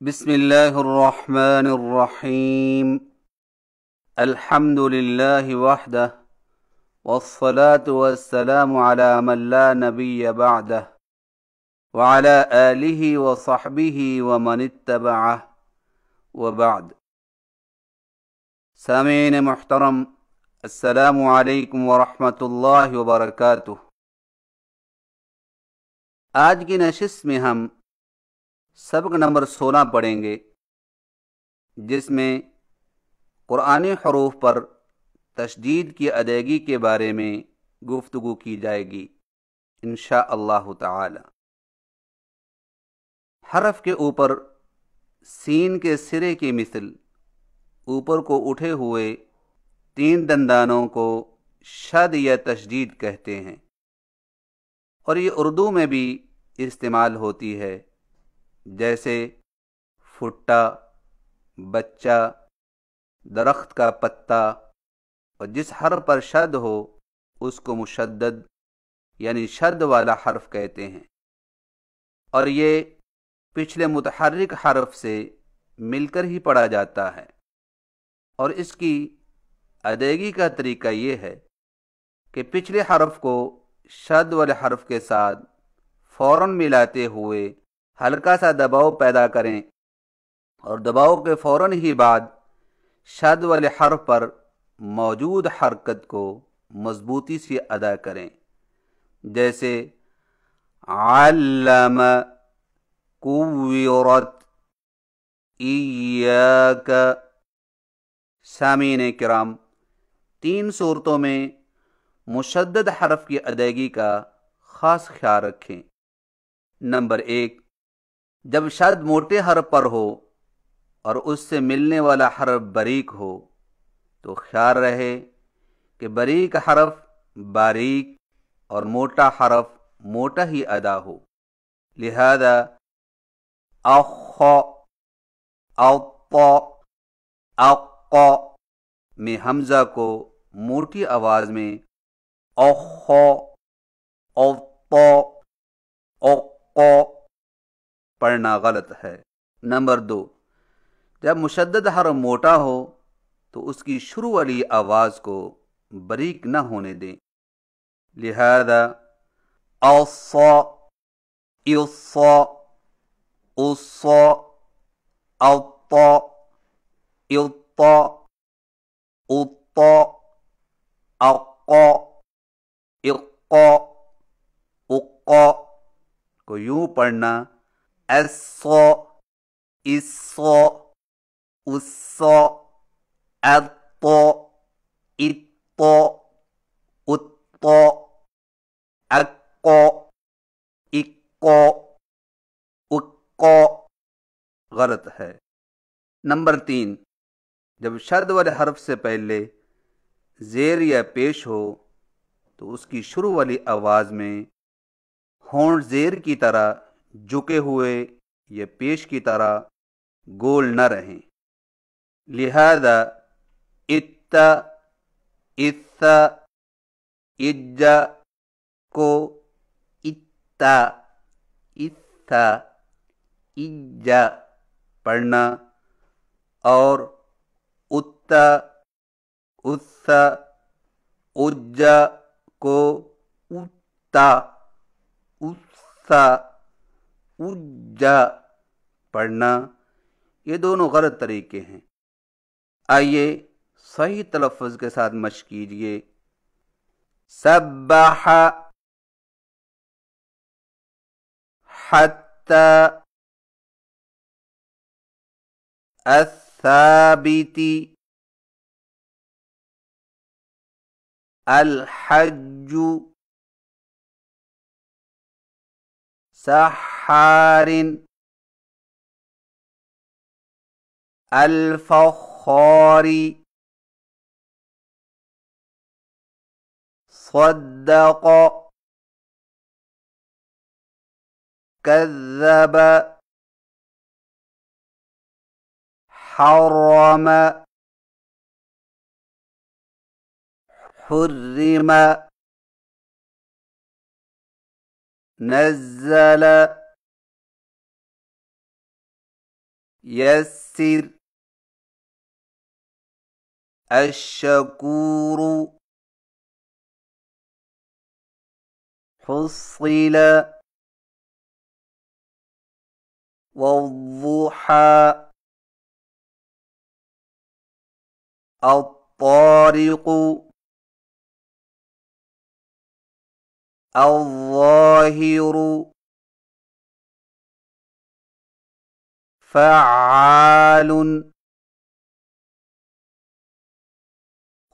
بسم اللہ الرحمن الرحیم الحمد للہ وحدہ والصلاة والسلام علی من لا نبی بعدہ وعلی آلہ وصحبہ ومن اتبعہ وبعد۔ سامعین محترم، السلام علیکم ورحمۃ اللہ وبرکاتہ۔ آج کی نشست میں ہم سبق نمبر 16 پڑھیں گے، جس میں قرآنی حروف پر تشدید کی ادائیگی کے بارے میں گفتگو کی جائے گی انشاء اللہ تعالی۔ حرف کے اوپر سین کے سرے کی مثل اوپر کو اٹھے ہوئے 3 دندانوں کو شد یا تشدید کہتے ہیں، اور یہ اردو میں بھی استعمال ہوتی ہے، جیسے پھٹا، بچہ، درخت کا پتا، اور جس حرف پر شد ہو اس کو مشدد یعنی شد والا حرف کہتے ہیں، اور یہ پچھلے متحرک حرف سے مل کر ہی پڑھا جاتا ہے۔ اور اس کی ادائیگی کا طریقہ یہ ہے کہ پچھلے حرف کو شد والے حرف کے ساتھ فوراً ملاتے ہوئے ہلکا سا دباؤ پیدا کریں، اور دباؤ کے فوراً ہی بعد شد والے حرف پر موجود حرکت کو مضبوطی سے ادا کریں، جیسے علم، کوّرت، ایاک۔ سامعین کرام، 3 صورتوں میں مشدد حرف کی ادائیگی کا خاص خیال رکھیں۔ نمبر 1، جب شد موٹے حرف پر ہو اور اس سے ملنے والا حرف باریک ہو تو خیال رہے کہ باریک حرف باریک اور موٹا حرف موٹا ہی ادا ہو، لہذا اخ، اط، اق میں حمزہ کو موٹی آواز میں اخ، اط، اق پڑھنا غلط ہے۔ نمبر 2، جب مشدد حرف موٹا ہو تو اس کی شروع والی آواز کو باریک نہ ہونے دیں، لہذا اص، اص، اص، اط، اط، اط، اق، اق، اق کو یوں پڑھنا اس، اس، اس، اط، اط، ات، اق، اق، اق غلط ہے۔ نمبر 3، جب شد والے حرف سے پہلے زیر یا پیش ہو تو اس کی شروع والی آواز میں ہونٹ زیر کی طرح جھکے ہوئے یا پیش کی طرح گول نہ رہیں، لہذا ات، اث، اج کو اتا، اث، اج پڑھنا، اور ات، اث، اج کو اتا، اث، اج پڑھنا۔ یہ دونوں غلط طریقے ہیں۔ آئیے صحیح تلفظ کے ساتھ مشق کیجیے۔ سبح، حتی، الثابت، الحج، سحار، الفخار، صدق، کذب، حرم، حرم، نزل، يسر الشكور حصل والضحى الطارق الظاهر فعال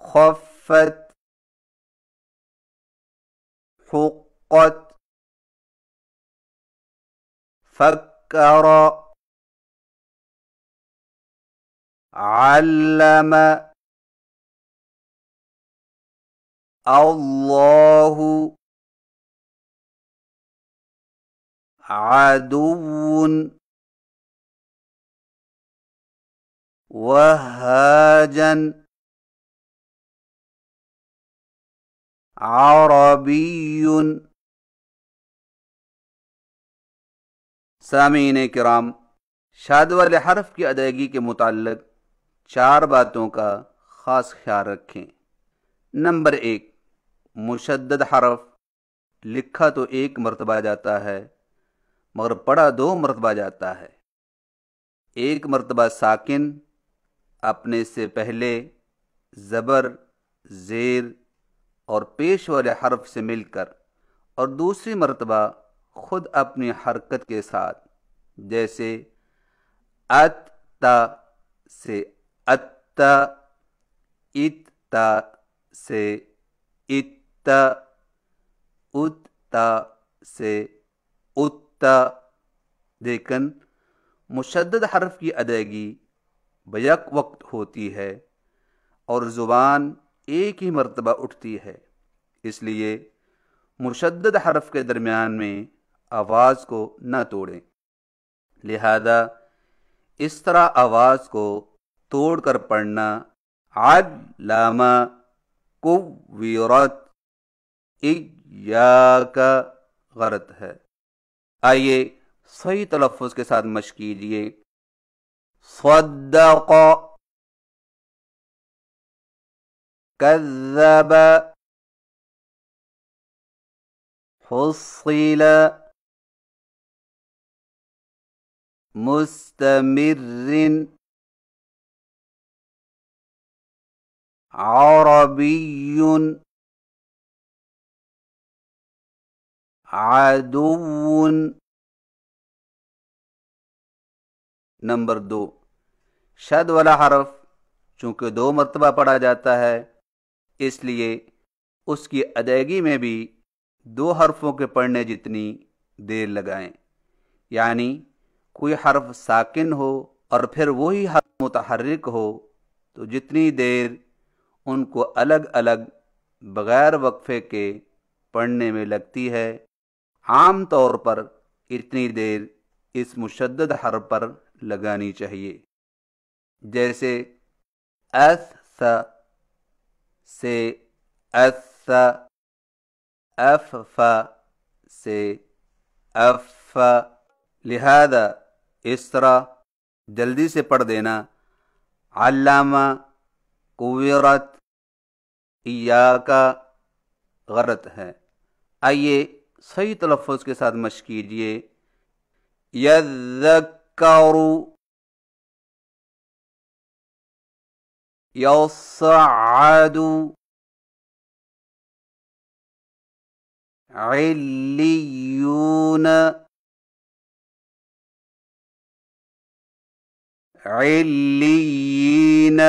خفت حقت فكر علم الله عدو وهاجا عربي. سامعین کرام، شاد والے حرف کی ادائیگی کے متعلق 4 باتوں کا خاص خیال رکھیں۔ نمبر 1، مشدد حرف لکھا تو 1 مرتبہ جاتا ہے مگر پڑھا 2 مرتبہ جاتا ہے۔ 1 مرتبہ ساکن اپنے سے پہلے زبر، زیر اور پیش والے حرف سے مل کر، اور دوسری مرتبہ خود اپنی حرکت کے ساتھ، جیسے اتا سے اتا، اتا سے اتا، اتا سے اتا۔ لیکن مشدد حرف کی ادائیگی بیک وقت ہوتی ہے اور زبان ایک ہی مرتبہ اٹھتی ہے، اس لیے مشدد حرف کے درمیان میں آواز کو نہ توڑیں، لہذا اس طرح آواز کو توڑ کر پڑھنا علامہ کوّرت ایاک غلط ہے۔ آئیے صحیح تلفظ کے ساتھ مشق کیجیے۔ صدق، کذب، حصل، مستمر، عربی، عدو۔ نمبر 2، شد والا حرف چونکہ 2 مرتبہ پڑھا جاتا ہے، اس لیے اس کی ادائیگی میں بھی 2 حرفوں کے پڑھنے جتنی دیر لگائیں، یعنی کوئی حرف ساکن ہو اور پھر وہی حرف متحرک ہو تو جتنی دیر ان کو الگ الگ بغیر وقفے کے پڑھنے میں لگتی ہے، عام طور پر اتنی دیر اس مشدد حرف پر لگانی چاہیے، جیسے اث سے اث، اف سے اف، لہذا اس طرح جلدی سے پڑھ دینا علامہ کوّرت ایاک غلط ہے۔ آئیے صحیح تلفظ کے ساتھ مشق کیجیے۔ یذکر، یصعد، علیون، علیین،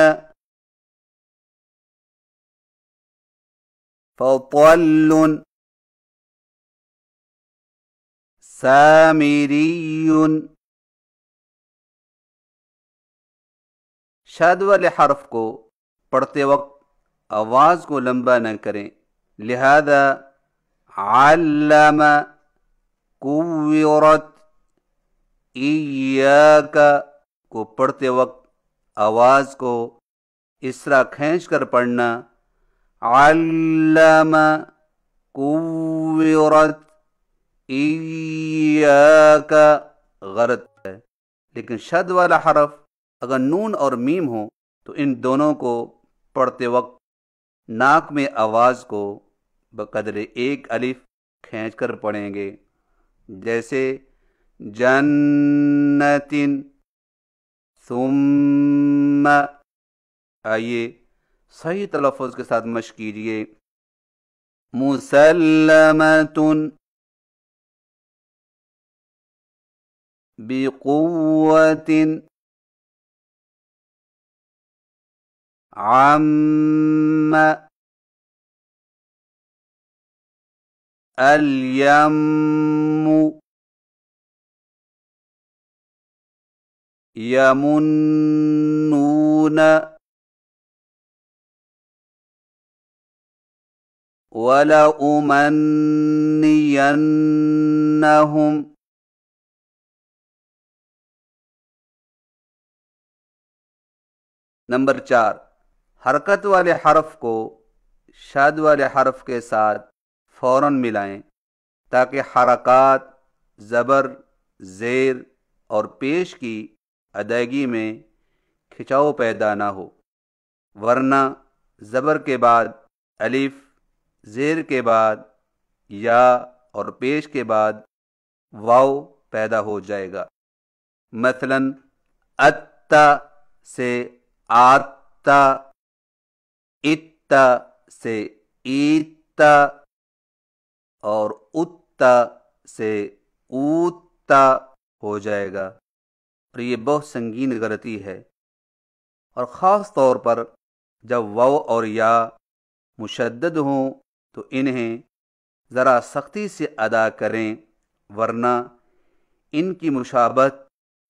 فطل، سامری۔ شد والے حرف کو پڑھتے وقت آواز کو لمبا نہ کریں، لہذا علم کوّرت ایاک کو پڑھتے وقت آواز کو اس طرح کھینچ کر پڑھنا علم کوّرت ایاک غلط ہے، لیکن شد والا حرف اگر نون اور میم ہو تو ان دونوں کو پڑھتے وقت ناک میں آواز کو بقدر ایک الف کھینچ کر پڑھیں گے، جیسے جنتن ثم۔ آئیے صحیح تلفظ کے ساتھ مشق کیجیے، مسلمتن بقوت عم الیم یمنون وَلَأُمَنِّيَنَّهُمْ۔ نمبر 4، حرکت والے حرف کو شاد والے حرف کے ساتھ فوراً ملائیں تاکہ حرکات زبر، زیر اور پیش کی ادائیگی میں کھچاؤ پیدا نہ ہو، ورنہ زبر کے بعد الف، زیر کے بعد یا اور پیش کے بعد واو پیدا ہو جائے گا۔ مثلا اتا سے آتا، اتا سے ایتا اور اتا سے اوتا ہو جائے گا، اور یہ بہت سنگین غلطی ہے، اور خاص طور پر جب واو اور یا مشدد ہوں تو انہیں ذرا سختی سے ادا کریں، ورنہ ان کی مشابہت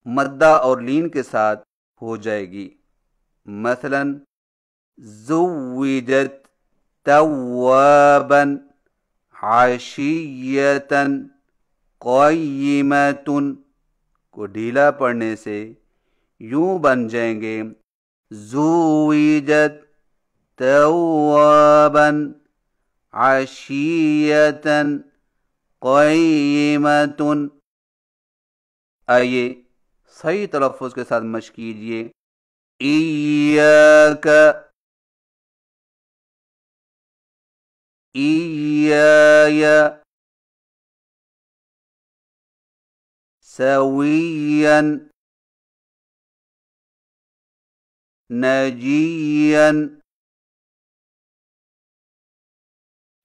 مدہ اور لین کے ساتھ ہو جائے گی۔ مثلا زوجت توابا عشیتا قیمۃ کو ڈھیلا پڑھنے سے یوں بن جائیں گے زوجت توابا عشیتا قیمۃ۔ آئیے صحیح تلفظ کے ساتھ مشق کیجیے، ایاک، ایای، سویا، نجیا،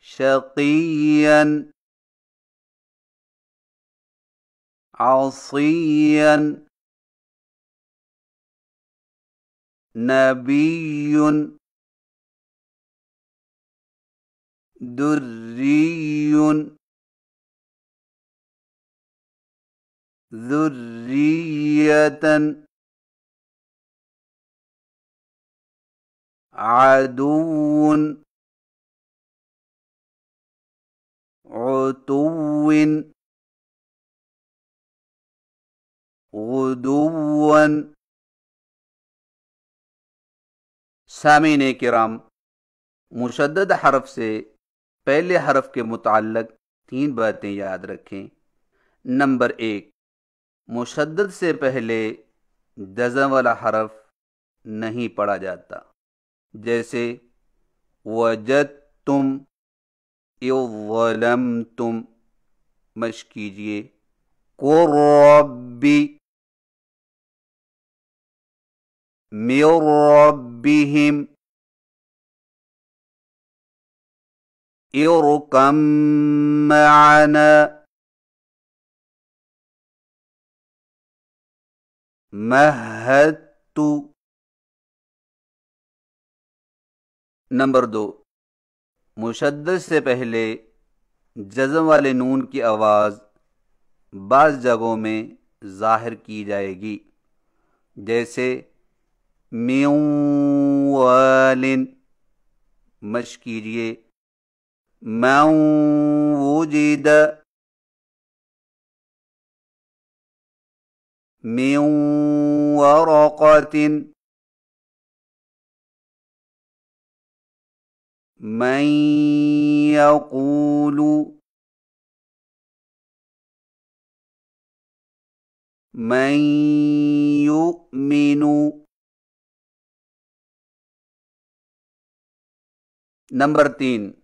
شقیا، عصیا، نبی، دری، ذریۃ، عدو، عتو، غدو۔ سامعین کرام، مشدد حرف سے پہلے حرف کے متعلق 3 باتیں یاد رکھیں۔ نمبر 1، مشدد سے پہلے جزم والا حرف نہیں پڑھا جاتا، جیسے وجدتم، اذ ظلمتم۔ مشق کیجیے، قل ربی، من ربہم، ارکم معنا، مہدت۔ نمبر 2، مشدد سے پہلے جزم والے نون کی آواز بعض جگہوں میں ظاہر کی جائے گی، جیسے من والن۔ مشق کیجیے، من وجد، من ورقۃ، من یقول، من یؤمن. نمبر 3